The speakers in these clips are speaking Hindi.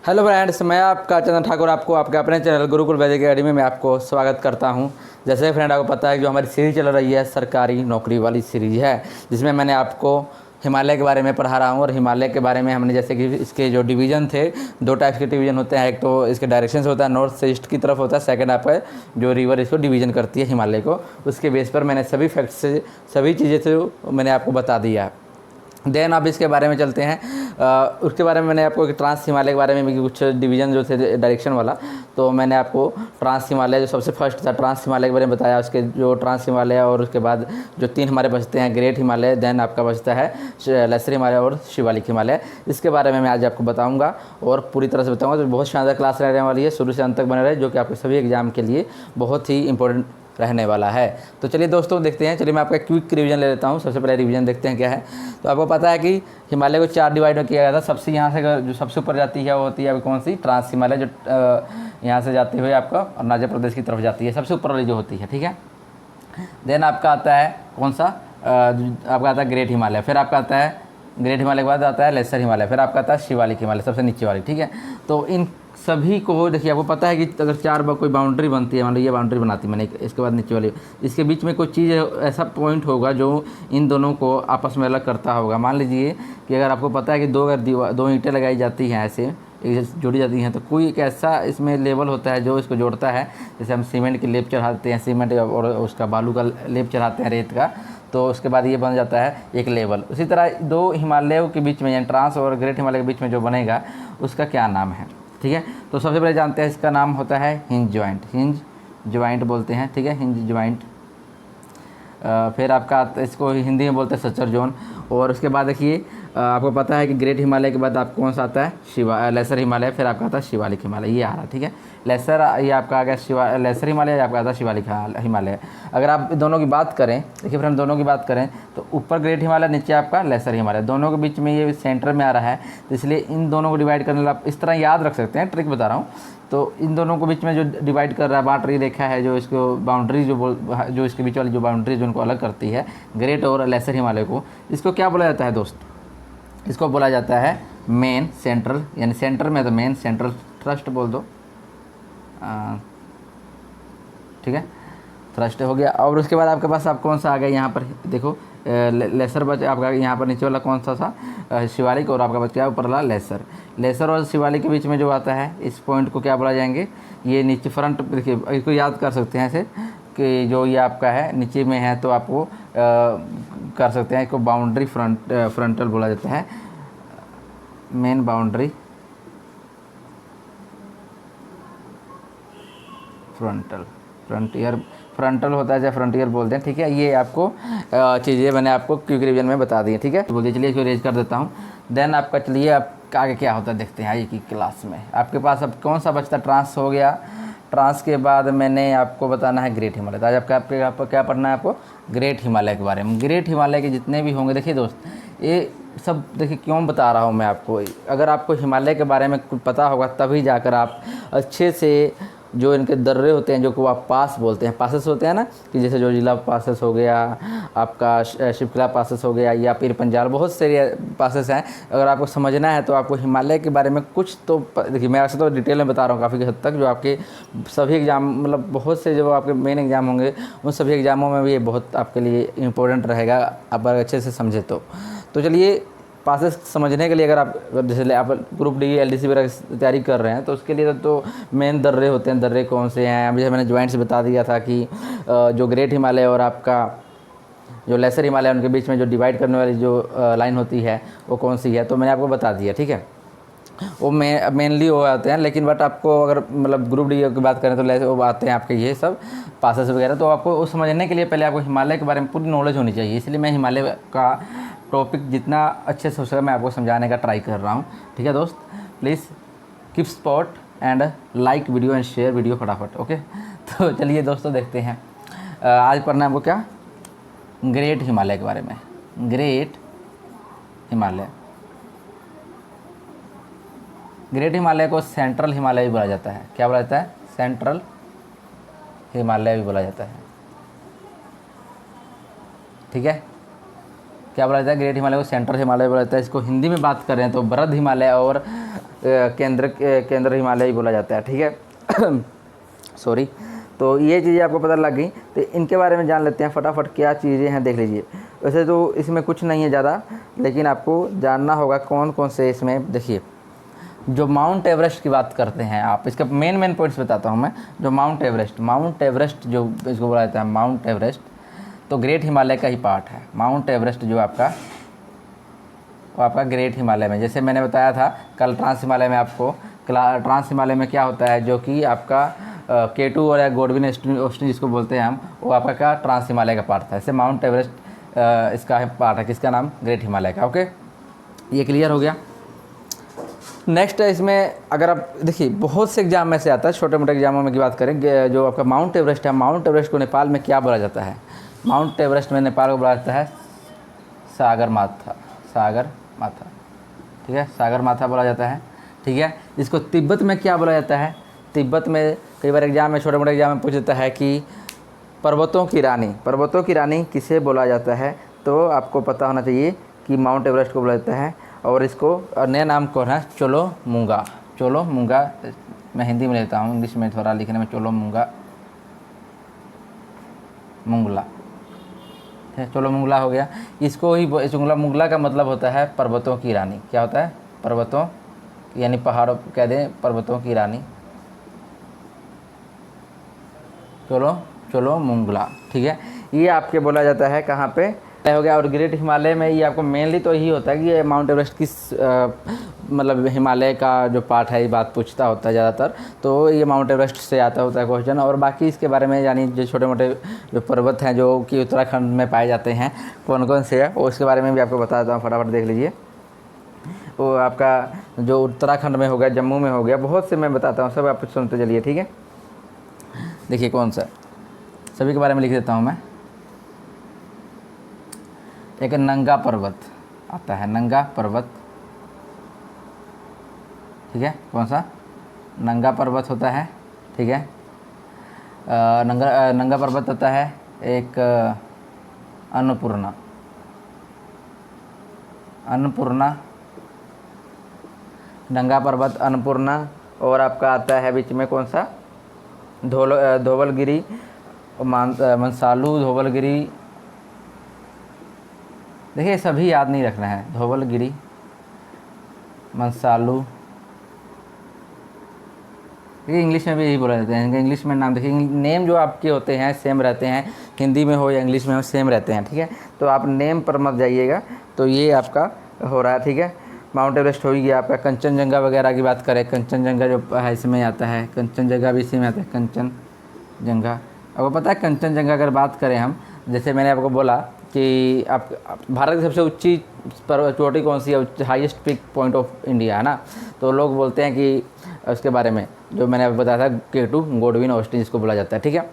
हेलो फ्रेंड्स, मैं आपका चंदन ठाकुर आपको आपके अपने चैनल गुरुकुल वैदिक एकेडमी में आपको स्वागत करता हूं। जैसे फ्रेंड आपको पता है कि जो हमारी सीरीज़ चल रही है सरकारी नौकरी वाली सीरीज़ है, जिसमें मैंने आपको हिमालय के बारे में पढ़ा रहा हूं। और हिमालय के बारे में हमने जैसे कि इसके जो डिवीज़न थे, दो टाइप्स के डिवीज़न होते हैं। एक तो इसके डायरेक्शन से होता है, नॉर्थ से ईस्ट की तरफ होता है। सेकंड आपका जो रिवर इसको डिवीज़न करती है हिमालय को, उसके बेस पर मैंने सभी फैक्ट्स से सभी चीज़ें से मैंने आपको बता दिया। देन अब इसके बारे में चलते हैं। उसके बारे में मैंने आपको ट्रांस हिमालय के बारे में भी कुछ डिवीज़न जो थे डायरेक्शन वाला, तो मैंने आपको ट्रांस हिमालय जो सबसे फर्स्ट था ट्रांस हिमालय के बारे में बताया। उसके जो ट्रांस हिमालय और उसके बाद जो तीन हमारे बचते हैं, ग्रेट हिमालय, देन आपका बचता है लेसर हिमालय और शिवालिक हिमालय। इसके बारे में मैं आज आपको बताऊँगा और पूरी तरह से बताऊँगा। तो बहुत शानदार क्लास रहने वाली है, शुरू से अंत तक बने रहे, जो कि आपके सभी एग्जाम के लिए बहुत ही इंपॉर्टेंट रहने वाला है। तो चलिए दोस्तों देखते हैं। चलिए मैं आपका क्विक रिवीजन ले लेता हूं। सबसे पहले रिवीजन देखते हैं क्या है। तो आपको पता है कि हिमालय को 4 डिवाइड किया गया था। सबसे यहाँ से जो सबसे ऊपर जाती है वो होती है कौन सी, ट्रांस हिमालय, जो यहाँ से जाती हुई आपका अरुणाचल प्रदेश की तरफ जाती है, सबसे ऊपर वाली जो होती है, ठीक है। देन आपका आता है कौन सा, आपका आता है ग्रेट हिमालय। फिर आपका आता है ग्रेट हिमालय के बाद आता है लेसर हिमालय। फिर आपका आता है शिवालिक हिमालय, सबसे नीचे वाली, ठीक है। तो इन सभी को देखिए, आपको पता है कि अगर 4 बार कोई बाउंड्री बनती है, मान लो ये बाउंड्री बनाती है मैंने, इसके बाद नीचे वाली, इसके बीच में कोई चीज़ ऐसा पॉइंट होगा जो इन दोनों को आपस में अलग करता होगा। मान लीजिए कि अगर आपको पता है कि दो ईंटें लगाई जाती हैं, ऐसे जोड़ी जाती हैं, तो कोई एक ऐसा इसमें लेवल होता है जो इसको जोड़ता है। जैसे हम सीमेंट की लेप चढ़ाते हैं, सीमेंट और उसका बालू का लेप चढ़ाते हैं, रेत का, तो उसके बाद ये बन जाता है एक लेवल। उसी तरह दो हिमालयों के बीच में, यानी ट्रांस और ग्रेट हिमालय के बीच में जो बनेगा उसका क्या नाम है, ठीक है। तो सबसे पहले जानते हैं, इसका नाम होता है हिंज जॉइंट। हिंज जॉइंट बोलते हैं, ठीक है, हिंज जॉइंट। फिर आपका इसको हिंदी में बोलते हैं सचर जोन। और उसके बाद देखिए, आपको पता है कि ग्रेट हिमालय के बाद आपको कौन सा आता है, लेसर हिमालय। फिर आपका आता है शिवालिक हिमालय, ये आ रहा, ठीक है। लेसर ये आपका आ गया लेसर हिमालय, आपका आता है शिवालिक हिमालय। अगर आप दोनों की बात करें, देखिए फिर हम दोनों की बात करें तो ऊपर ग्रेट हिमालय, नीचे आपका लेसर हिमालय, दोनों के बीच में ये सेंटर में आ रहा है। तो इसलिए इन दोनों को डिवाइड करने आप इस तरह याद रख सकते हैं, ट्रिक बता रहा हूँ। तो इन दोनों के बीच में जो डिवाइड कर रहा है, बाँट रही रेखा है, जो इसको बाउंड्री जो इसके बीच वाली जो बाउंड्री जो उनको अलग करती है, ग्रेट और लेसर हिमालय को, इसको क्या बोला जाता है दोस्त? इसको बोला जाता है मेन सेंट्रल, यानी सेंटर में तो मेन सेंट्रल थ्रस्ट बोल दो, ठीक है, थ्रस्ट हो गया। और उसके बाद आपके पास आप कौन सा आ गया यहाँ पर, देखो लेसर बच आपका यहाँ पर नीचे वाला कौन सा था, शिवालिक, और आपका बच गया ऊपर वाला लेसर। लेसर और शिवालिक के बीच में जो आता है, इस पॉइंट को क्या बोला जाएंगे, ये नीचे फ्रंट, देखिए इसको याद कर सकते हैं ऐसे कि जो ये आपका है नीचे में है, तो आपको कर सकते हैं, इसको बाउंड्री फ्रंटल बोला जाता है, मेन बाउंड्री फ्रंटल होता है, या फ्रंटियर बोलते हैं, ठीक है। ये आपको चीज़ें मैंने आपको क्विक रिवीजन में बता दी है, ठीक है। तो बोलिए, चलिए इसको रेज कर देता हूँ। देन आपका चलिए आप आगे क्या होता है देखते हैं आगे की क्लास में। आपके पास अब कौन सा बचता, ट्रांस हो गया। ट्रांस के बाद मैंने आपको बताना है ग्रेट हिमालय। तो आज आपको क्या पढ़ना है, आपको ग्रेट हिमालय के बारे में। ग्रेट हिमालय के जितने भी होंगे, देखिए दोस्त, ये सब देखिए क्यों बता रहा हूँ मैं आपको। अगर आपको हिमालय के बारे में कुछ पता होगा तभी जाकर आप अच्छे से जो इनके दर्रे होते हैं, जो को आप पास बोलते हैं, पासेस होते हैं ना, कि जैसे जो जिला पासेस हो गया, आपका शिवकिला पासेस हो गया, या फिर पंजाल, बहुत सारे पासेस हैं। अगर आपको समझना है तो आपको हिमालय के बारे में कुछ तो देखिए, मैं ऐसे तो डिटेल में बता रहा हूँ काफ़ी हद तक, जो आपके सभी एग्ज़ाम, मतलब बहुत से जो आपके मेन एग्ज़ाम होंगे उन सभी एग्ज़ामों में भी ये बहुत आपके लिए इम्पोर्टेंट रहेगा, आप अगर अच्छे से समझे तो। चलिए पासेस समझने के लिए, अगर आप जैसे आप ग्रुप डी एलडीसी वगैरह की तैयारी कर रहे हैं, तो उसके लिए तो मेन दर्रे होते हैं। दर्रे कौन से हैं, जैसे मैंने जॉइंट से बता दिया था कि जो ग्रेट हिमालय और आपका जो लेसर हिमालय, उनके बीच में जो डिवाइड करने वाली जो लाइन होती है वो कौन सी है, तो मैंने आपको बता दिया, ठीक है। वो मेनली वो आते हैं, लेकिन बट आपको अगर मतलब ग्रुप डी की बात करें तो वो आते हैं आपके ये सब पासेस वगैरह। तो आपको वो समझने के लिए पहले आपको हिमालय के बारे में पूरी नॉलेज होनी चाहिए, इसलिए मैं हिमालय का टॉपिक जितना अच्छे से हो सके मैं आपको समझाने का ट्राई कर रहा हूँ, ठीक है दोस्त। Please keep support and like video and share video फटाफट, ओके। तो चलिए दोस्तों देखते हैं, आज पढ़ना है आपको क्या, ग्रेट हिमालय के बारे में। ग्रेट हिमालय, ग्रेट हिमालय को सेंट्रल हिमालय भी बोला जाता है। क्या बोला जाता है, सेंट्रल हिमालय भी बोला जाता है, ठीक है। क्या बोला जाता है, ग्रेट हिमालय को सेंट्रल हिमालय बोला जाता है। इसको हिंदी में बात करें तो बृहद हिमालय और केंद्र हिमालय ही बोला जाता है, ठीक है। सॉरी। तो ये चीज़ें आपको पता लग गई, तो इनके बारे में जान लेते हैं फटाफट, क्या चीज़ें हैं देख लीजिए। वैसे तो इसमें कुछ नहीं है ज़्यादा, लेकिन आपको जानना होगा कौन कौन से इसमें। देखिए, जो माउंट एवरेस्ट की बात करते हैं आप, इसका मेन पॉइंट्स बताता हूँ मैं। जो माउंट एवरेस्ट जो इसको बोला जाता है माउंट एवरेस्ट, तो ग्रेट हिमालय का ही पार्ट है। माउंट एवरेस्ट जो आपका, वो आपका ग्रेट हिमालय में, जैसे मैंने बताया था कल ट्रांस हिमालय में आपको, ट्रांस हिमालय में क्या होता है, जो कि आपका K2 और गोडविन ऑस्टिन जिसको बोलते हैं हम, वो आपका क्या ट्रांस हिमालय का पार्ट था। ऐसे माउंट एवरेस्ट इसका पार्ट है, किसका नाम, ग्रेट हिमालय का। ओके, ये क्लियर हो गया। नेक्स्ट है इसमें, अगर आप देखिए बहुत से एग्जाम में से आता है, छोटे मोटे एग्जामों में की बात करें, जो आपका माउंट एवरेस्ट है, माउंट एवरेस्ट को नेपाल में क्या बोला जाता है। माउंट एवरेस्ट में नेपाल को बोला जाता है सागर माथा, ठीक है, सागर माथा बोला जाता है, ठीक है। इसको तिब्बत में क्या बोला जाता है, तिब्बत में कई बार एग्जाम में, छोटे मोटे एग्जाम में पूछ देता है कि पर्वतों की रानी किसे बोला जाता है, तो आपको पता होना चाहिए कि माउंट एवरेस्ट को बोला जाता है। और इसको नया नाम कौन है, चोलो मूंगा, मैं हिंदी में लेता हूँ, इंग्लिश में थोड़ा लिखने में चोलो मुंगला हो गया। इसको ही मुंगला का मतलब होता है पर्वतों की रानी। क्या होता है, पर्वतों यानी पहाड़ों, कह दें पर्वतों की रानी, चोलो मुंगला, ठीक है। ये आपके बोला जाता है कहाँ पे हो गया। और ग्रेट हिमालय में ये आपको मेनली तो यही होता है कि ये माउंट एवरेस्ट किस मतलब हिमालय का जो पार्ट है, ये बात पूछता होता है ज़्यादातर, तो ये माउंट एवरेस्ट से आता होता है क्वेश्चन। और बाकी इसके बारे में यानी जो छोटे मोटे जो पर्वत हैं जो कि उत्तराखंड में पाए जाते हैं, कौन कौन से है, वो उसके बारे में भी आपको बता देता हूँ, फटाफट देख लीजिए। वो आपका जो उत्तराखंड में हो गया, जम्मू में हो गया, बहुत से मैं बताता हूँ, सब आप सुनते चलिए, ठीक है। देखिए कौन सा, सभी के बारे में लिख देता हूँ मैं। एक नंगा पर्वत आता है, नंगा पर्वत, ठीक है। कौन सा, नंगा पर्वत होता है, ठीक है। नंगा पर्वत आता है। एक अन्नपूर्णा, नंगा पर्वत, अन्नपूर्णा। और आपका आता है बीच में कौन सा, धौलगिरी, मंसालू, धौलगिरी। देखिए सभी याद नहीं रखना है, धौलगिरी, मंसालू, ये इंग्लिश में भी यही बोला जाता है। इंग्लिश में नाम देखिए, नेम जो आपके होते हैं सेम रहते हैं, हिंदी में हो या इंग्लिश में हो सेम रहते हैं, ठीक है। तो आप नेम पर मत जाइएगा। तो ये आपका हो रहा है, ठीक है। माउंट एवरेस्ट हो गया आपका। कंचनजंगा वगैरह की बात करें, कंचनजंगा जो है इसमें आता है, कंचनजंगा भी इसी में आता है, कंचनजंगा। आपको पता है कंचनजंगा अगर बात करें हम, जैसे मैंने आपको बोला कि आप भारत की सबसे ऊंची चोटी कौन सी है, highest peak point of India है ना, तो लोग बोलते हैं कि उसके बारे में जो मैंने आपको बताया था K2 गोडविन ऑस्टिन जिसको बोला जाता है, ठीक है।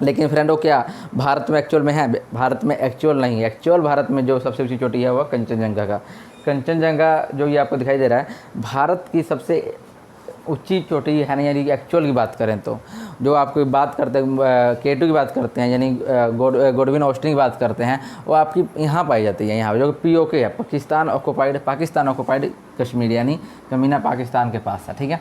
लेकिन फ्रेंडों क्या भारत में एक्चुअल में है, भारत में एक्चुअल नहीं है। एक्चुअल भारत में जो सबसे ऊंची चोटी है वह कंचनजंगा का, कंचनजंगा जो ये आपको दिखाई दे रहा है, भारत की सबसे ऊंची चोटी है ना। यानी एक्चुअल की बात करें तो जो आपको बात करते हैं K2 की बात करते हैं, यानी गोडविन ऑस्टिन की बात करते हैं, वो आपकी यहाँ पाई जाती है, यहाँ जो POK है, पाकिस्तान ऑक्युपाइड कश्मीर, यानी कमीना पाकिस्तान के पास है, ठीक है।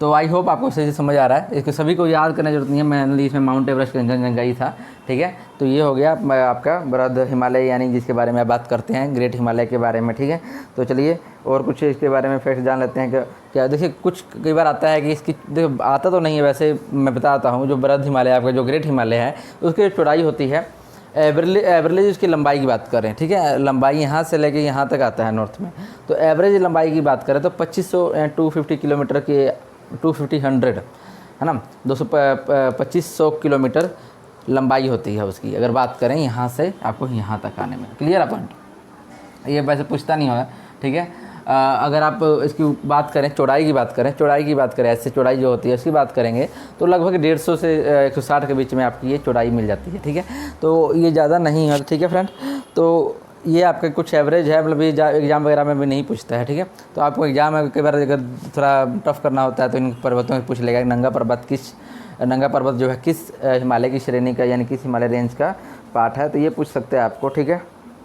तो आई होप आपको सही से समझ आ रहा है। इसको सभी को याद करने की जरूरत नहीं है, मैंने इसमें माउंट एवरेस्ट, कंचनजंगा ही था, ठीक है। तो ये हो गया आपका बृहद हिमालय, यानी जिसके बारे में बात करते हैं, ग्रेट हिमालय के बारे में, ठीक है। तो चलिए और कुछ इसके बारे में फैक्ट जान लेते हैं। क्या देखिए कुछ कई बार आता है कि इसकी देखो आता तो नहीं है, वैसे मैं बताता हूँ। जो बृहद हिमालय आपका जो ग्रेट हिमालय है, उसकी चौड़ाई होती है एवरेज उसकी लंबाई की बात करें, ठीक है। लंबाई यहाँ से लेके यहाँ तक आता है नॉर्थ में, तो एवरेज लंबाई की बात करें तो 2550 किलोमीटर की 100 है ना, 2500 किलोमीटर लंबाई होती है उसकी, अगर बात करें यहाँ से आपको यहाँ तक आने में। क्लियर पॉइंट, ये वैसे पूछता नहीं होगा, ठीक है। अगर आप इसकी बात करें, चौड़ाई की बात करें, ऐसे चौड़ाई जो होती है उसकी बात करेंगे तो लगभग 150 से 160 के बीच में आपकी ये चौड़ाई मिल जाती है, ठीक है। तो ये ज़्यादा नहीं है, ठीक है फ्रेंड। तो ये आपका कुछ एवरेज है, मतलब ये एग्जाम वगैरह में भी नहीं पूछता है, ठीक है। तो आपको एग्जाम में कई बार अगर थोड़ा टफ करना होता है तो इन पर्वतों में पूछ लेगा, नंगा पर्वत जो है किस हिमालय की श्रेणी का, यानी किस हिमालय रेंज का पार्ट है, तो ये पूछ सकते हैं आपको, ठीक है।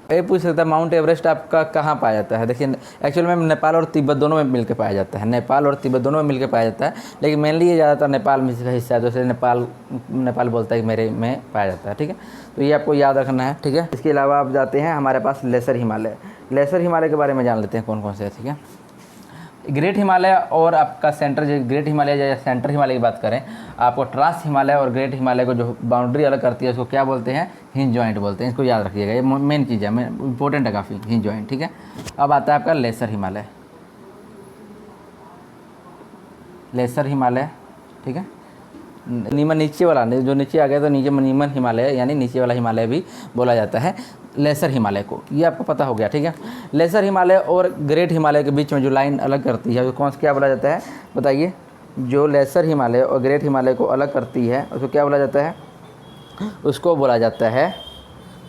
ये पूछ सकता है माउंट एवरेस्ट आपका कहाँ पाया जाता है। देखिए एक्चुअल में नेपाल और तिब्बत दोनों में मिलकर पाया जाता है, नेपाल और तिब्बत दोनों में मिलकर पाया जाता है, लेकिन मेनली ये ज़्यादातर नेपाल में इसका हिस्सा है, तो इसलिए नेपाल बोलता है कि मेरे में पाया जाता है। ठीक है, तो ये आपको याद रखना है। ठीक है, इसके अलावा आप जाते हैं हमारे पास लेसर हिमालय। लेसर हिमालय के बारे में जान लेते हैं कौन कौन से है। ठीक है, ग्रेट हिमालय और आपका सेंटर, जो ग्रेट हिमालय या सेंटर हिमालय की बात करें, आपको ट्रांस हिमालय और ग्रेट हिमालय को जो बाउंड्री अलग करती है उसको क्या बोलते हैं, हिंज जॉइंट बोलते हैं। इसको याद रखिएगा, ये मेन चीज़ है, इंपॉर्टेंट है काफ़ी, हिंज जॉइंट। ठीक है, अब आता है आपका लेसर हिमालय। लेसर हिमालय, ठीक है, नीमन नीचे वाला, जो नीचे आ गया तो नीचे नीमन हिमालय यानी नीचे वाला हिमालय भी बोला जाता है लेसर हिमालय को, ये आपको पता हो गया। ठीक है, लेसर हिमालय और ग्रेट हिमालय के बीच में जो लाइन अलग करती है कौन सा क्या बोला जाता है बताइए। जो लेसर हिमालय और ग्रेट हिमालय को अलग करती है उसको क्या बोला जाता है, उसको बोला जाता है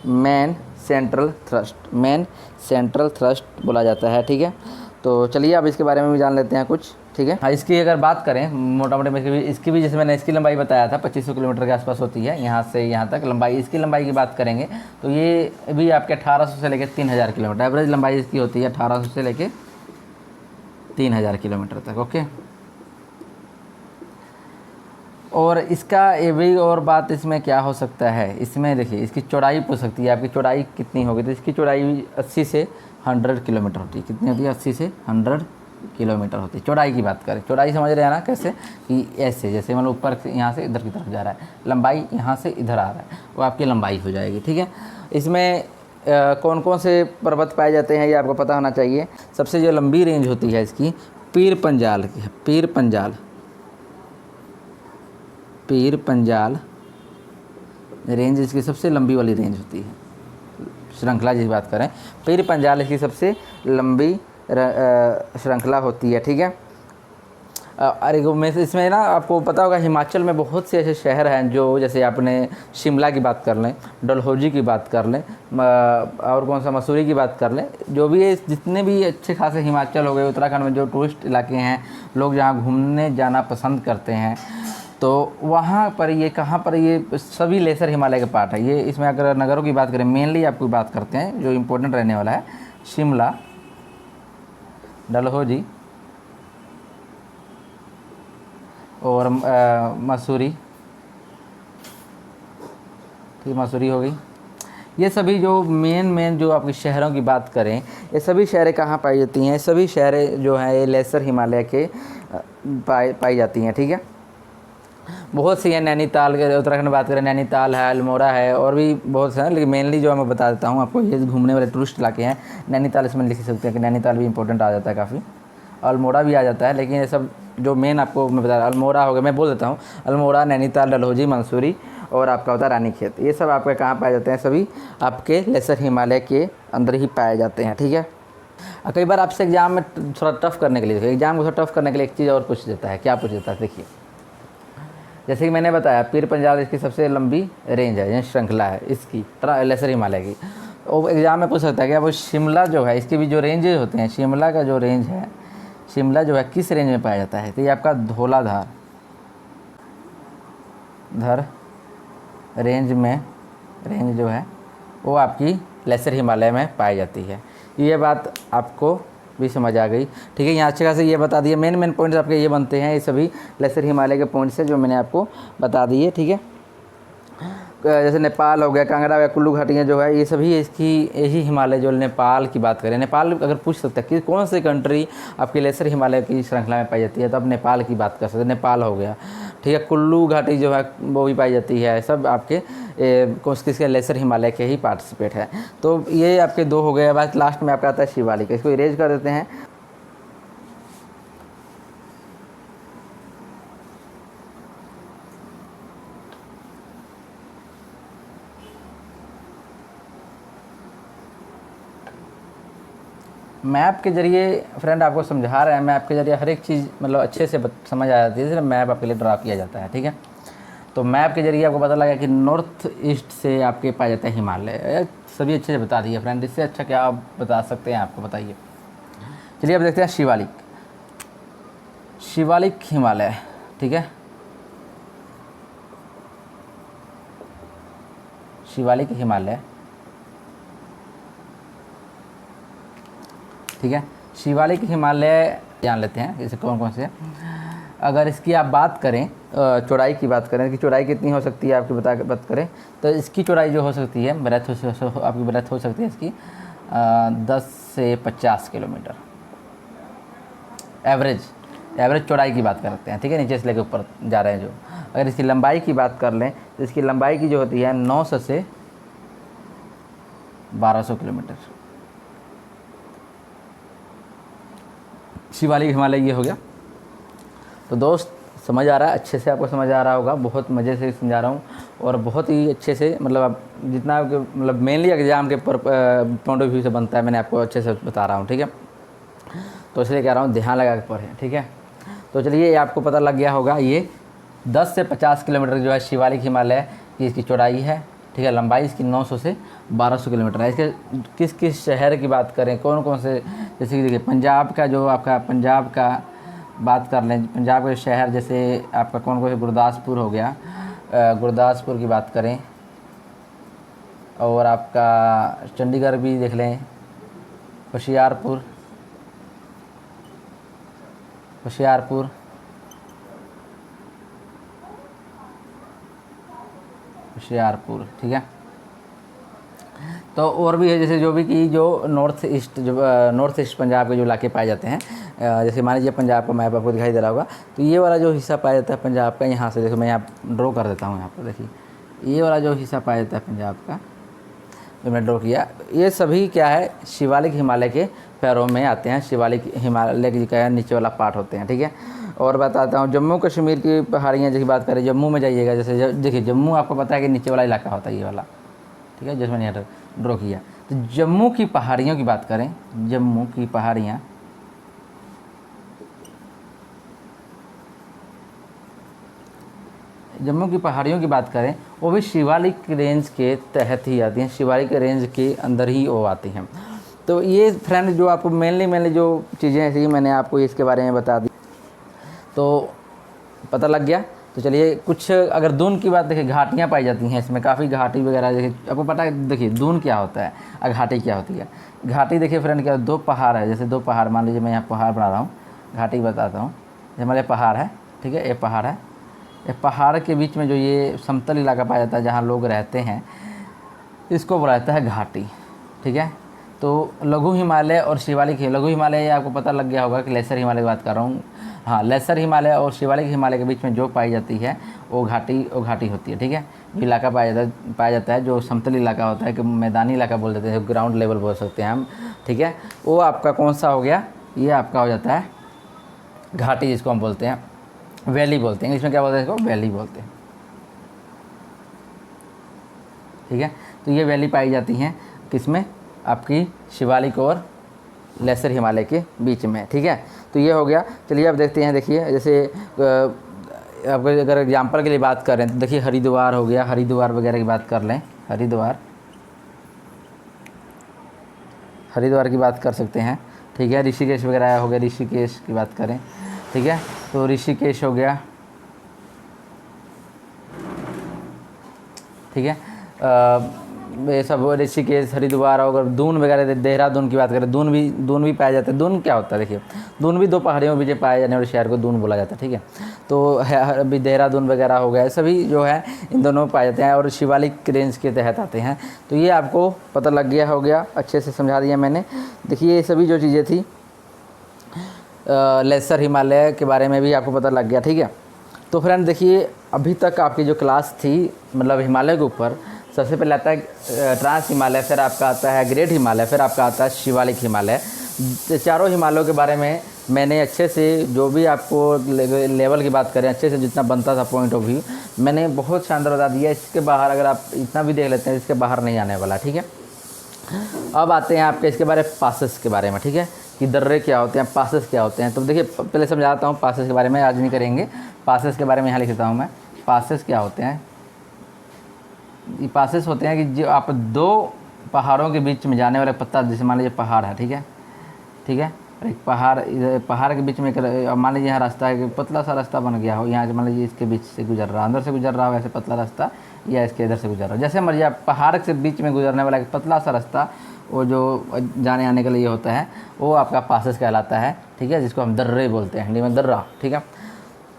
main central thrust, main central thrust बोला जाता है। ठीक है, तो चलिए अब इसके बारे में भी जान लेते हैं कुछ। ठीक है, हाँ, इसकी अगर बात करें मोटा मोटी इसकी भी जैसे मैंने इसकी लंबाई बताया था 2500 किलोमीटर के आसपास होती है, यहाँ से यहाँ तक लंबाई। इसकी लंबाई की बात करेंगे तो ये भी आपके 1800 से लेकर 3000 किलोमीटर एवरेज लंबाई इसकी होती है, 1800 से लेकर 3000 किलोमीटर तक। ओके, और इसका ये भी और बात इसमें क्या हो सकता है, इसमें देखिए इसकी चौड़ाई पूछ सकती है, आपकी चौड़ाई कितनी होगी, तो इसकी चौड़ाई 80 से 100 किलोमीटर होती है। कितनी होती है, 80 से 100 किलोमीटर होती है। चौड़ाई की बात करें, चौड़ाई समझ रहे हैं ना, कैसे कि ऐसे जैसे मतलब ऊपर से यहाँ से इधर की तरफ जा रहा है, लंबाई यहाँ से इधर आ रहा है, वो आपकी लंबाई हो जाएगी। ठीक है, इसमें कौन कौन से पर्वत पाए जाते हैं ये आपको पता होना चाहिए। सबसे जो लंबी रेंज होती है इसकी पीर पंजाल की है, पीर पंजाल, पीर पंजाल रेंज इसकी सबसे लंबी वाली रेंज होती है। श्रृंखला जिस बात करें, पीर पंजाल इसकी सबसे लंबी श्रृंखला होती है। ठीक है, अरे में इसमें ना आपको पता होगा हिमाचल में बहुत से ऐसे शहर हैं जो, जैसे आपने शिमला की बात कर लें, डलहौजी की बात कर लें, और कौन सा मसूरी की बात कर लें, जो भी है जितने भी अच्छे खासे हिमाचल हो गए, उत्तराखंड में जो टूरिस्ट इलाके हैं, लोग जहाँ घूमने जाना पसंद करते हैं, तो वहाँ पर ये कहाँ पर ये सभी लेसर हिमालय के पार्ट है। ये इसमें अगर नगरों की बात करें, मेनली आपको बात करते हैं जो इम्पोर्टेंट रहने वाला है, शिमला, डलहौजी और मसूरी, ठीक, मसूरी हो गई। ये सभी जो मेन जो आपके शहरों की बात करें, ये सभी शहरें कहाँ पाई जाती हैं, सभी शहरें जो हैं ये लेसर हिमालय के पाई जाती हैं। ठीक है, बहुत सी हैं, नैनीताल के, उत्तराखंड में बात करें नैनीताल है, अल्मोड़ा है, और भी बहुत से हैं, लेकिन मेनली जो मैं बता देता हूँ आपको, ये घूमने वाले टूरिस्ट इलाके हैं। नैनीताल इसमें लिख सकते हैं कि नैनीताल भी इंपॉर्टेंट आ जाता है काफ़ी, अल्मोड़ा भी आ जाता है, लेकिन ये सब जो मेन आपको मैं बता रहा, अल्मोड़ा हो गया, मैं बोल देता हूँ, अल्मोड़ा, नैनीताल, डलहौजी, मंसूरी और आपका होता है रानीखेत, ये सब आपके कहाँ पाए जाते हैं, सभी आपके लेसर हिमालय के अंदर ही पाए जाते हैं। ठीक है, कई बार आपसे एग्जाम में थोड़ा टफ करने के लिए, एग्जाम को थोड़ा टफ करने के लिए एक चीज़ और पूछ देता है, क्या पूछ देता है, देखिए जैसे कि मैंने बताया पीर पंजाल इसकी सबसे लंबी रेंज है, श्रृंखला है इसकी लेसर हिमालय की। और एग्जाम में पूछ सकता है कि वो शिमला जो है, इसकी भी जो रेंज होते हैं, शिमला का जो रेंज है, शिमला जो है किस रेंज में पाया जाता है, तो ये आपका धौलाधार रेंज में, रेंज जो है वो आपकी लेसर हिमालय में पाई जाती है। ये बात आपको भी समझ आ गई। ठीक है, यहाँ अच्छे खासे ये बता दिए, मेन पॉइंट्स आपके ये बनते हैं, ये सभी लेसर हिमालय के पॉइंट्स हैं जो मैंने आपको बता दिए। ठीक है, जैसे नेपाल हो गया, कांगड़ा हो गया, कुल्लू घाटियाँ जो है, ये सभी इसकी यही हिमालय, जो नेपाल की बात करें, नेपाल अगर पूछ सकते हैं कि कौन सी कंट्री आपकी लेसर हिमालय की श्रृंखला में पाई जाती है, तो अब नेपाल की बात कर सकते हैं, नेपाल हो गया। ठीक है, कुल्लू घाटी जो है वो भी पाई जाती है, सब आपके किसके लेसर हिमालय के ही पार्टिसिपेट है। तो ये आपके दो हो गए। बाद लास्ट में आपका आता है शिवालिक, इसको इरेज कर देते हैं। मैप के जरिए फ्रेंड आपको समझा रहे हैं, मैप के जरिए हर एक चीज़ मतलब अच्छे से समझ आ जाती है, इसलिए मैप आपके लिए ड्रा किया जाता है। ठीक है, तो मैप के जरिए आपको पता लगा कि नॉर्थ ईस्ट से आपके पाया जाता है हिमालय, सभी अच्छे से बता दिए फ्रेंड, इससे अच्छा क्या आप बता सकते हैं, आपको बताइए। चलिए अब देखते हैं शिवालिक, शिवालिक हिमालय। ठीक है, शिवालिक हिमालय ठीक है। शिवालिक हिमालय जान लेते हैं जैसे कौन कौन से। अगर इसकी आप बात करें चौड़ाई की बात करें कि चौड़ाई कितनी हो सकती है आपकी बात करें तो इसकी चौड़ाई जो हो सकती है आपकी ब्रेथ हो सकती है इसकी 10 से 50 किलोमीटर एवरेज चौड़ाई की बात करते हैं, ठीक है। नीचे से लेकर ऊपर जा रहे हैं जो। अगर इसकी लंबाई की बात कर लें तो इसकी लंबाई की जो होती है 900 से 1200 किलोमीटर। शिवालिक हिमालय ये हो गया। तो दोस्त समझ आ रहा है, अच्छे से आपको समझ आ रहा होगा, बहुत मज़े से समझा रहा हूँ और बहुत ही अच्छे से, मतलब आप जितना आपके मतलब मेनली एग्ज़ाम के पॉइंट ऑफ व्यू से बनता है, मैंने आपको अच्छे से बता रहा हूँ, ठीक है। तो इसलिए कह रहा हूँ ध्यान लगा के पढ़ें, ठीक है। तो चलिए, ये आपको पता लग गया होगा, ये 10 से 50 किलोमीटर जो है शिवालिक हिमालय की इसकी चौड़ाई है, ठीक है। लंबाई इसकी 900 से 1200 किलोमीटर है। इसके किस किस शहर की बात करें, कौन कौन से, जैसे कि देखिए पंजाब का जो आपका पंजाब का बात कर लें, पंजाब के शहर जैसे आपका कौन कौन से, गुरदासपुर हो गया, गुरदासपुर की बात करें, और आपका चंडीगढ़ भी देख लें, होशियारपुर, ठीक है। तो और भी है जैसे जो भी कि जो नॉर्थ ईस्ट पंजाब के जो इलाके पाए जाते हैं, जैसे मान लीजिए पंजाब का मैप आपको दिखाई दे रहा होगा, तो ये वाला जो हिस्सा पाया जाता है पंजाब का, यहाँ से देखो मैं यहाँ ड्रॉ कर देता हूँ, यहाँ पर देखिए ये वाला जो हिस्सा पाया जाता है पंजाब का, जो मैं ड्रॉ किया, ये सभी क्या है, शिवालिक हिमालय के पैरों में आते हैं। शिवालिक हिमालय की क्या है, नीचे वाला पार्ट होते हैं, ठीक है। और बताता हूँ जम्मू कश्मीर की पहाड़ियाँ की बात करें, जम्मू में जाइएगा, जैसे देखिए जम्मू आपको पता है कि नीचे वाला इलाका होता है ये वाला, ठीक है, जैसे मैंने यहाँ ड्रॉ किया। तो जम्मू की पहाड़ियों की बात करें, जम्मू की पहाड़ियाँ की बात करें, वो भी शिवालिक रेंज के तहत ही आती हैं, शिवालिक रेंज के अंदर ही वो आती हैं। तो ये फ्रेंड जो आपको मेनली जो चीज़ें ऐसी मैंने आपको इसके बारे में बता दी, तो पता लग गया। तो चलिए, कुछ अगर दून की बात देखिए, घाटियाँ पाई जाती हैं इसमें, काफ़ी घाटी वगैरह, देखिए आपको पता है, देखिए दून क्या होता है और घाटी क्या होती है। घाटी देखिए फ्रेंड क्या, दो पहाड़ है, जैसे दो पहाड़, मान लीजिए मैं यहाँ पहाड़ बना रहा हूँ, घाटी बताता हूँ, जैसे हमारे पहाड़ है, ठीक है, ये पहाड़ है, ये पहाड़ के बीच में जो ये समतल इलाका पाया जाता है जहाँ लोग रहते हैं, इसको बोला जाता है घाटी, ठीक है। तो लघु हिमालय और शिवालिक, लघु हिमालय ये आपको पता लग गया होगा कि लेसर हिमालय की बात कर रहा हूँ, हाँ, लेसर हिमालय और शिवालिक हिमालय के बीच में जो पाई जाती है वो घाटी होती है, ठीक है। जो इलाका पाया जाता है जो समतल इलाका होता है, कि मैदानी इलाका बोल देते हैं, ग्राउंड लेवल बोल सकते हैं हम, ठीक है, वो आपका कौन सा हो गया, ये आपका हो जाता है घाटी, जिसको हम बोलते हैं वैली बोलते हैं, इंग्लिश में क्या बोलते हैं इसको, वैली बोलते हैं, ठीक है। तो ये वैली पाई जाती हैं किसमें, आपकी शिवालिक और लेसर हिमालय के बीच में, ठीक है। तो ये हो गया। चलिए अब देखते हैं, देखिए जैसे आपको अगर एग्जाम्पल के लिए बात करें तो देखिए हरिद्वार हो गया, हरिद्वार वगैरह की बात कर लें, हरिद्वार की बात कर सकते हैं, ठीक है। ऋषिकेश वगैरह हो गया, ऋषिकेश की बात करें, ठीक है, तो ऋषिकेश हो गया, ठीक है। ये सब ऋषिकेश, हरिद्वार, और दून वगैरह, देहरादून की बात करें, दून भी पाया जाता है। दून क्या होता है, देखिए दून भी दो पहाड़ियों में बीच पाए जाने वाले शहर को दून बोला जाता है, ठीक है। तो अभी देहरादून वगैरह हो गया, सभी जो है इन दोनों में पाए जाते हैं और शिवालिक रेंज के तहत आते हैं। तो ये आपको पता लग गया हो गया, अच्छे से समझा दिया मैंने। देखिए ये सभी जो चीज़ें थी, लेसर हिमालय के बारे में भी आपको पता लग गया, ठीक है। तो फ्रेंड देखिए, अभी तक आपकी जो क्लास थी, मतलब हिमालय के ऊपर सबसे पहले आता है ट्रांस हिमालय, फिर आपका आता है ग्रेट हिमालय, फिर आपका आता है शिवालिक हिमालय। चारों हिमालयों के बारे में मैंने अच्छे से, जो भी आपको लेवल की बात करें, अच्छे से जितना बनता था पॉइंट ऑफ व्यू, मैंने बहुत शानदार बता दिया। इसके बाहर अगर आप इतना भी देख लेते हैं, इसके बाहर नहीं आने वाला, ठीक है। अब आते हैं आपके इसके बारे में, पासेस के बारे में, ठीक है, कि दर्रे क्या होते हैं, पासेस क्या होते हैं। तो देखिए पहले समझाता हूँ पासेस के बारे में, आज नहीं करेंगे, पासेस के बारे में यहाँ लिख देता हूँ मैं। पासेस क्या होते हैं, ये पासेस होते हैं कि जो आप दो पहाड़ों के बीच में जाने वाला पत्ता, जैसे मान लीजिए पहाड़ है, ठीक है, एक पहाड़ के बीच में मान लीजिए यहाँ रास्ता है, कि पतला सा रास्ता बन गया हो, यहाँ मान लीजिए इसके बीच से गुजर रहा, अंदर से गुजर रहा हो ऐसे पतला रास्ता, या इसके इधर से गुजर रहा हो, जैसे मर्जी आप, पहाड़ के बीच में गुजरने वाला एक पतला सा रास्ता वो जो जाने आने के लिए होता है वो आपका पासेस कहलाता है, ठीक है, जिसको हम दर्रे बोलते हैं, हिंदी में दर्रा, ठीक है।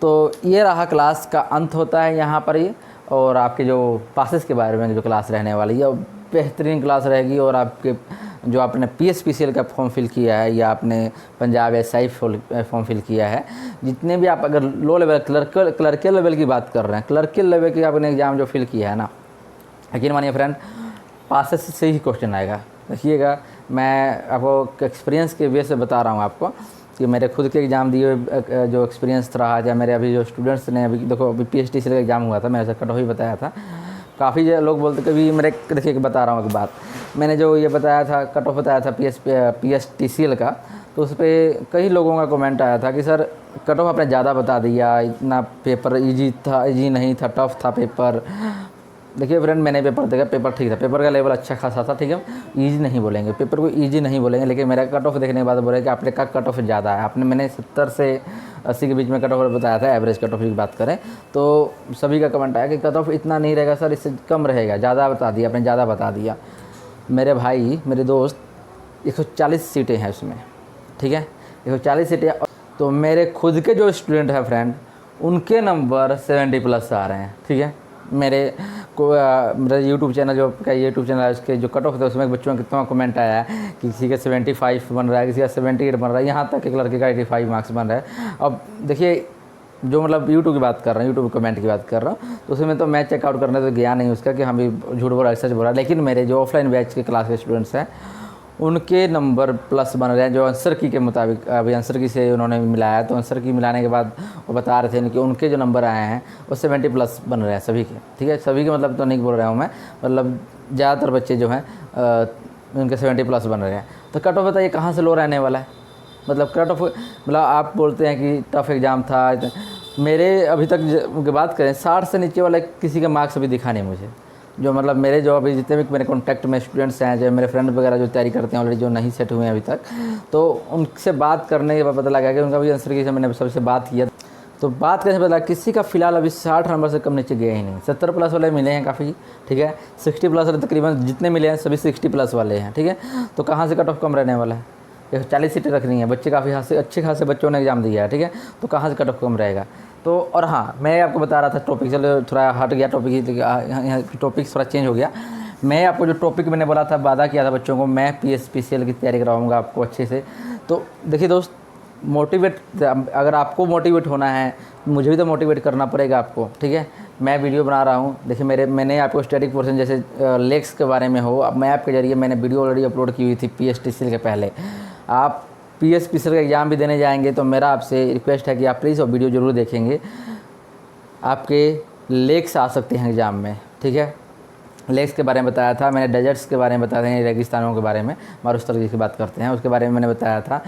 तो ये रहा क्लास का अंत होता है यहाँ पर ही, और आपके जो पासेस के बारे में जो क्लास रहने वाली है बेहतरीन क्लास रहेगी। और आपके जो आपने PSPCL का फॉर्म फिल किया है या आपने पंजाब SI फॉर्म फिल किया है, जितने भी आप अगर लो लेवल क्लर्कियल लेवल की बात कर रहे हैं, क्लर्कियल लेवल की आपने एग्ज़ाम जो फिल किया है ना, यकीन मानिए फ्रेंड पासेस से ही क्वेश्चन आएगा। देखिएगा, मैं आपको एक्सपीरियंस के वे से बता रहा हूँ आपको कि मेरे खुद के एग्ज़ाम दिए जो एक्सपीरियंस रहा, या मेरे अभी जो स्टूडेंट्स ने अभी देखो अभी PSTCL का एग्ज़ाम हुआ था, मैंने कट ऑफ ही बताया था। काफ़ी लोग बोलते कभी मेरे, देखिए बता रहा हूँ एक बात, मैंने जो ये बताया था कट ऑफ बताया था PSTCL का, तो उस पर कई लोगों का कमेंट आया था कि सर कट ऑफ आपने ज़्यादा बता दिया, इतना पेपर ईजी था, ईजी नहीं था, टफ था पेपर। देखिए फ्रेंड, मैंने पेपर देखा, पेपर ठीक था, पेपर का लेवल अच्छा खासा था, ठीक है, ईजी नहीं बोलेंगे, पेपर को ईजी नहीं बोलेंगे, लेकिन मेरा कट ऑफ देखने के बाद बोले कि आपने का कट ऑफ ज़्यादा है। मैंने 70 से 80 के बीच में कट ऑफ बताया था, एवरेज कट ऑफ की बात करें तो सभी का कमेंट आया कि कट ऑफ इतना नहीं रहेगा सर, इससे कम रहेगा, ज़्यादा बता दिया आपने, ज़्यादा बता दिया। मेरे भाई, मेरे दोस्त, 140 सीटें हैं उसमें, ठीक है, 140 सीटें। तो मेरे खुद के जो स्टूडेंट हैं फ्रेंड, उनके नंबर 70+ आ रहे हैं, ठीक है। मेरे यूट्यूब चैनल जो का यूट्यूब चैनल है, उसके जो कट ऑफ था उसमें बच्चों का कितना कमेंट आया है कि किसी का 75 बन रहा है, किसी का 78 बन रहा है, यहाँ तक एक लड़के का 85 मार्क्स बन रहा है। अब देखिए, जो मतलब यूट्यूब की बात कर रहा हूँ, यूट्यूब कमेंट की बात कर रहा हूँ, तो उसमें तो मैं चेकआउट करने तो गया नहीं उसका कि हम भी झूठ बोल रहा है, सच बोल रहा है। लेकिन मेरे जो ऑफलाइन बैच के क्लास के स्टूडेंट्स हैं, उनके नंबर प्लस बन रहे हैं, जो आंसर की के मुताबिक अभी आंसर की से उन्होंने मिलाया, तो आंसर की मिलाने के बाद वो बता रहे थे कि उनके जो नंबर आए हैं वो 70+ बन रहे हैं सभी के, ठीक है। सभी के मतलब तो नहीं बोल रहा हूँ मैं, मतलब ज़्यादातर बच्चे जो हैं उनके 70+ बन रहे हैं। तो कट ऑफ बताइए कहाँ से लो रहने वाला है, मतलब कट ऑफ, मतलब आप बोलते हैं कि टफ एग्ज़ाम था, मेरे अभी तक की बात करें 60 से नीचे वाला किसी का मार्क्स अभी दिखा नहीं मुझे, जो मतलब मेरे जो अभी जितने भी मेरे कॉन्टैक्ट में स्टूडेंट्स हैं, जो मेरे फ्रेंड वगैरह जो तैयारी करते हैं ऑलरेडी, जो नहीं सेट हुए हैं अभी तक, तो उनसे बात करने के बाद पता लगा कि उनका भी आंसर की से मैंने सबसे बात किया, तो बात कैसे पता किसी का फ़िलहाल अभी 60 नंबर से कम नीचे गया ही नहीं। 70+ वाले मिले हैं काफ़ी, ठीक है, 60+ वाले तकरीबन जितने मिले हैं सभी 60+ वाले हैं, ठीक है। तो कहाँ से कट ऑफ कम रहने वाला है, 140 सीटें रखनी है, बच्चे काफ़ी अच्छे खासे बच्चों ने एग्ज़ाम दिया है, ठीक है, तो कहाँ से कट ऑफ कम रहेगा। तो और हाँ, मैं आपको बता रहा था टॉपिक, चलो थोड़ा हट गया टॉपिक, यहाँ टॉपिक थोड़ा चेंज हो गया। मैं आपको जो टॉपिक मैंने बोला था, वादा किया था बच्चों को, मैं PSPCL की तैयारी करवाऊँगा आपको अच्छे से। तो देखिए दोस्त, मोटिवेट, अगर आपको मोटिवेट होना है, मुझे भी तो मोटिवेट करना पड़ेगा आपको, ठीक है। मैं वीडियो बना रहा हूँ, देखिए मैंने आपको स्टैटिक पोर्शन जैसे लेग्स के बारे में हो, अब मैं आपके जरिए मैंने वीडियो ऑलरेडी अपलोड की हुई थी PSTCL के पहले। आप PSPCL का एग्ज़ाम भी देने जाएंगे तो मेरा आपसे रिक्वेस्ट है कि आप प्लीज़ वो वीडियो ज़रूर देखेंगे, आपके लेग्स आ सकते हैं एग्ज़ाम में, ठीक है। लेग्स के बारे में बताया था मैंने, डेजर्ट्स के बारे में बताया था, रेगिस्तानों के बारे में, मारुस्थल की बात करते हैं उसके बारे में मैंने बताया था।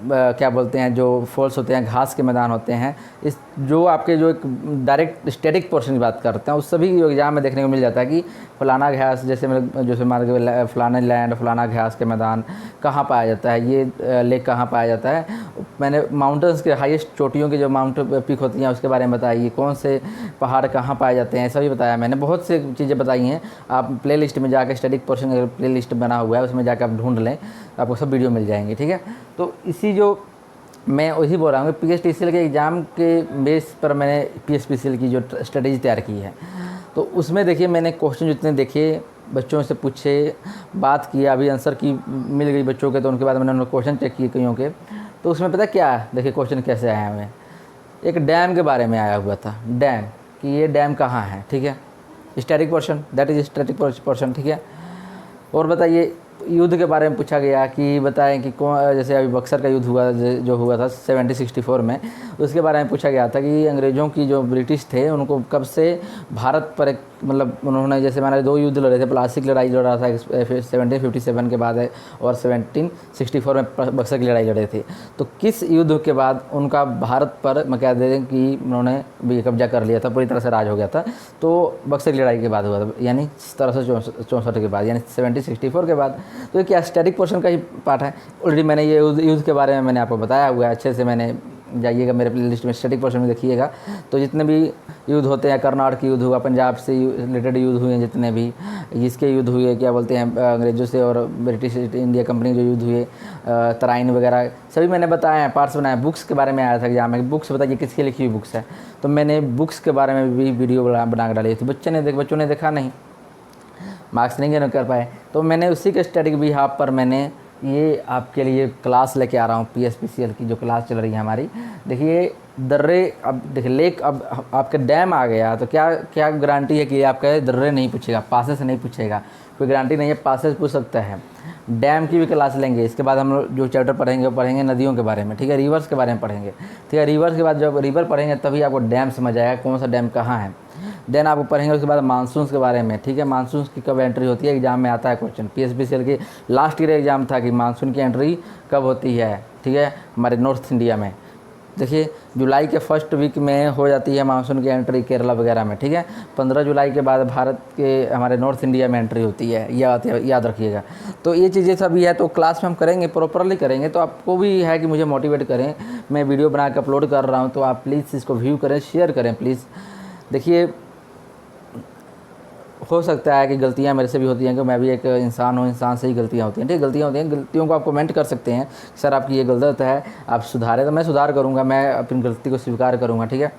क्या बोलते हैं, जो फॉल्स होते हैं, घास के मैदान होते हैं, इस जो आपके जो एक डायरेक्ट स्टैटिक पोर्शन की बात करते हैं, उस सभी एग्जाम में देखने को मिल जाता है कि फलाना घास, जैसे मान के फलाना लैंड, फलाना घास के मैदान कहाँ पाया जाता है, ये लेक कहाँ पाया जाता है। मैंने माउंटेन्स के हाईएस्ट चोटियों की जो माउंट पीक होती हैं उसके बारे में बताई, कौन से पहाड़ कहाँ पाए जाते हैं, सभी बताया मैंने, बहुत से चीज़ें बताई हैं। आप प्ले लिस्ट में जाकर स्टैटिक पोर्शन प्ले लिस्ट बना हुआ है, उसमें जाकर आप ढूंढ लें, आपको सब वीडियो मिल जाएंगे, ठीक है। तो इसी जो मैं वही बोल रहा हूँ कि PSTCL के एग्ज़ाम के बेस पर मैंने PSPCL की जो स्ट्रेटेजी तैयार की है, तो उसमें देखिए मैंने क्वेश्चन जितने देखे, बच्चों से पूछे, बात किया, अभी आंसर की मिल गई बच्चों के, तो उनके बाद मैंने उन्होंने क्वेश्चन चेक किए कईयों के, तो उसमें पता क्या है, देखिए क्वेश्चन कैसे आया हमें, एक डैम के बारे में आया हुआ था, डैम, कि ये डैम कहाँ है, ठीक है, static portion, that is static portion, ठीक है। और बताइए युद्ध के बारे में पूछा गया कि बताएं कि कौन, जैसे अभी बक्सर का युद्ध हुआ जो हुआ था 1764 में, उसके बारे में पूछा गया था कि अंग्रेज़ों की जो ब्रिटिश थे उनको कब से भारत पर एक, मतलब उन्होंने जैसे मैंने 2 युद्ध लड़े थे, प्लासी लड़ाई लड़ा था 1757 के बाद है, और 1764 में बक्सर की लड़ाई लड़े थे। तो किस युद्ध के बाद उनका भारत पर, मैं कह दें कि उन्होंने भी कब्जा कर लिया था, पूरी तरह से राज हो गया था, तो बक्सर की लड़ाई के बाद हुआ था, यानी 1764 के बाद, यानी 1764 के बाद। तो ये क्या स्टैटिक पोर्शन का ही पार्ट है, ऑलरेडी मैंने ये युद्ध के बारे में मैंने आपको बताया हुआ है, अच्छे से मैंने जाइएगा मेरे प्ले लिस्ट में, स्टैटिक पोर्शन में देखिएगा। तो जितने भी युद्ध होते हैं, कर्नाटक की युद्ध हुआ, पंजाब से रिलेटेड युद्ध हुए हैं जितने भी, इसके युद्ध हुए, क्या बोलते हैं, अंग्रेज़ों से और ब्रिटिश इंडिया कंपनी जो युद्ध हुए, तराइन वगैरह सभी मैंने बताया है, पार्ट्स बनाए। बुक्स के बारे में आया था एग्जाम में, बुक्स बताइए किसकी लिखी हुई बुक्स है, तो मैंने बुक्स के बारे में भी वीडियो बना कर डाली थी। बच्चों ने देखा नहीं, मार्क्स नहीं गेन कर पाए, तो मैंने उसी के स्टडी भी यहाँ पर मैंने ये आपके लिए क्लास लेके आ रहा हूँ। PSPCL की जो क्लास चल रही है हमारी, देखिए दर्रे, अब देखिए लेक, अब आपके डैम आ गया तो क्या गारंटी है कि आपका दर्रे नहीं पूछेगा, पासेस नहीं पूछेगा, कोई गारंटी नहीं है, पासेस पूछ सकता है। डैम की भी क्लास लेंगे। इसके बाद हम लोग जो चैप्टर पढ़ेंगे वो पढ़ेंगे नदियों के बारे में, ठीक है, रिवर्स के बारे में पढ़ेंगे, ठीक है। रिवर्स के बाद जब रिवर पढ़ेंगे तभी आपको डैम समझ आएगा, कौन सा डैम कहाँ है। देन आपको पढ़ेंगे उसके बाद मानसून के बारे में, ठीक है। मानसून की कब एंट्री होती है, एग्जाम में आता है क्वेश्चन। PSPCL की लास्ट ईयर एग्जाम था कि मानसून की एंट्री कब होती है, ठीक है, हमारे नॉर्थ इंडिया में। देखिए जुलाई के फर्स्ट वीक में हो जाती है मानसून की एंट्री केरला वगैरह में, ठीक है। 15 जुलाई के बाद भारत के हमारे नॉर्थ इंडिया में एंट्री होती है, याद रखिएगा। तो ये चीज़ें सभी है, तो क्लास में हम करेंगे, प्रॉपरली करेंगे। तो आपको भी है कि मुझे मोटिवेट करें, मैं वीडियो बना के अपलोड कर रहा हूँ, तो आप प्लीज़ इसको व्यू करें, शेयर करें प्लीज़। देखिए हो सकता है कि गलतियां मेरे से भी होती हैं, कि मैं भी एक इंसान हूँ, इंसान से ही गलतियां होती हैं, ठीक है, गलतियां होती हैं। गलतियों को आप कमेंट कर सकते हैं, सर आपकी ये गलत है, आप सुधारें, तो मैं सुधार करूँगा, मैं अपनी गलती को स्वीकार करूँगा, ठीक है।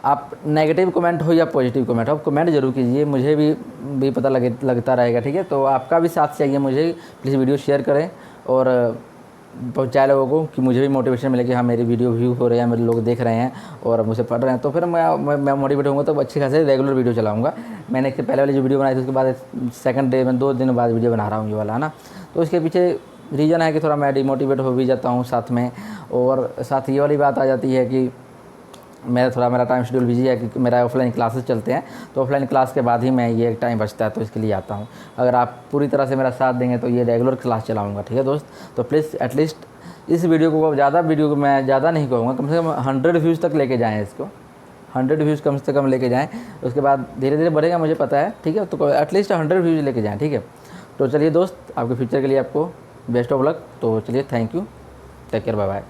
आप नेगेटिव कमेंट हो या पॉजिटिव कमेंट हो, आप कमेंट जरूर कीजिए, मुझे भी पता लगता रहेगा, ठीक है। तो आपका भी साथ चाहिए मुझे, प्लीज़ वीडियो शेयर करें और पहुँचाए लोगों को, कि मुझे भी मोटिवेशन मिले कि हाँ मेरी वीडियो व्यू हो रहे हैं, मेरे लोग देख रहे हैं और मुझे पढ़ रहे हैं, तो फिर मैं मोटिवेट होऊंगा, तो अच्छी खासी रेगुलर वीडियो चलाऊंगा। मैंने इसके पहले वाली जो वीडियो बनाई थी उसके बाद सेकंड डे में 2 दिन बाद वीडियो बना रहा हूँ ये वाला, है ना। तो इसके पीछे रीज़न है कि थोड़ा मैं डिमोटिवेट हो भी जाता हूँ साथ में, और साथ ये वाली बात आ जाती है कि मेरा टाइम शेड्यूल बिजी है, क्योंकि मेरा ऑफलाइन क्लासेस चलते हैं, तो ऑफलाइन क्लास के बाद ही मैं ये एक टाइम बचता है, तो इसके लिए आता हूँ। अगर आप पूरी तरह से मेरा साथ देंगे तो ये रेगुलर क्लास चलाऊँगा, ठीक है दोस्त। तो प्लीज़ एटलीस्ट इस वीडियो को वीडियो को मैं ज़्यादा नहीं कहूँगा, कम से कम 100 व्यूज़ तक लेके जाएँ इसको, 100 व्यूज़ कम से कम लेके जाएँ। उसके बाद धीरे धीरे बढ़ेगा, मुझे पता है, ठीक है। तो एटलीस्ट 100 व्यूज़ लेके जाएँ, ठीक है। तो चलिए दोस्त, आपके फ्यूचर के लिए आपको बेस्ट ऑफ लक। तो चलिए, thank you, take care, bye bye.